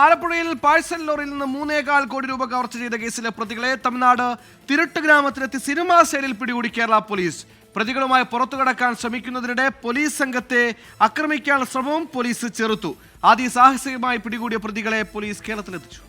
ആലപ്പുഴയിൽ പാഴ്സൽ ലോറിയിൽ നിന്ന് 3.25 കോടി രൂപ കവർച്ച ചെയ്ത കേസിലെ പ്രതികളെ തമിഴ്നാട് തിരുട്ട് ഗ്രാമത്തിലെത്തി സിനിമാ സ്റ്റൈലിൽ പിടികൂടി കേരള പോലീസ്. പ്രതികളുമായി പുറത്തുകടക്കാൻ ശ്രമിക്കുന്നതിനിടെ പോലീസ് സംഘത്തെ ആക്രമിക്കാനുള്ള ശ്രമവും പോലീസ് ചെറുത്തു. അതിസാഹസികമായി പിടികൂടിയ പ്രതികളെ പോലീസ് കേരളത്തിലെത്തിച്ചു.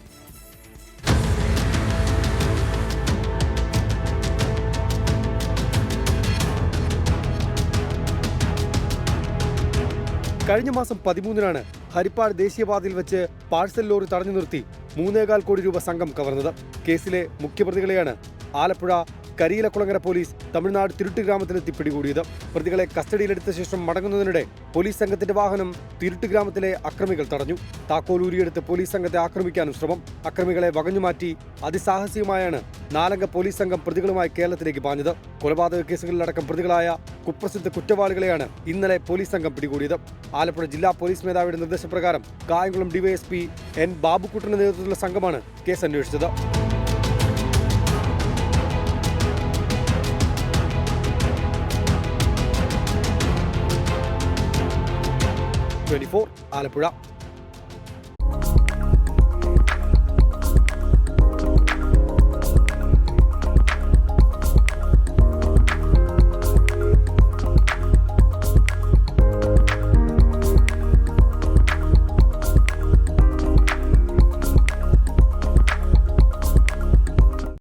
കഴിഞ്ഞ മാസം 13-നാണ് ഹരിപ്പാട് ദേശീയപാതയിൽ വെച്ച് പാഴ്സൽ ലോറി തടഞ്ഞു നിർത്തി 3.25 കോടി രൂപ സംഘം കവർന്നത്. കേസിലെ മുഖ്യപ്രതികളെയാണ് ആലപ്പുഴ കരിയിലക്കുളങ്ങര പോലീസ് തമിഴ്നാട് തിരുട്ട് ഗ്രാമത്തിലെത്തി പിടികൂടിയത്. പ്രതികളെ കസ്റ്റഡിയിലെടുത്ത ശേഷം മടങ്ങുന്നതിനിടെ പോലീസ് സംഘത്തിന്റെ വാഹനം തിരുട്ട് ഗ്രാമത്തിലെ അക്രമികൾ തടഞ്ഞു. താക്കോലൂരിയെടുത്ത് പോലീസ് സംഘത്തെ ആക്രമിക്കാനും ശ്രമം. അക്രമികളെ വകഞ്ഞുമാറ്റി അതിസാഹസികമായാണ് 4-അംഗ പോലീസ് സംഘം പ്രതികളുമായി കേരളത്തിലേക്ക് പാഞ്ഞത്. കൊലപാതക കേസുകളിലടക്കം പ്രതികളായ കുപ്രസിദ്ധ കുറ്റവാളികളെയാണ് ഇന്നലെ പോലീസ് സംഘം പിടികൂടിയത്. ആലപ്പുഴ ജില്ലാ പോലീസ് മേധാവിയുടെ നിർദ്ദേശപ്രകാരം കായംകുളം ഡിവൈഎസ്പി എൻ ബാബുക്കുട്ടന്റെ നേതൃത്വത്തിലുള്ള സംഘമാണ് കേസ് അന്വേഷിച്ചത്. 24 ആലപ്പുഴ.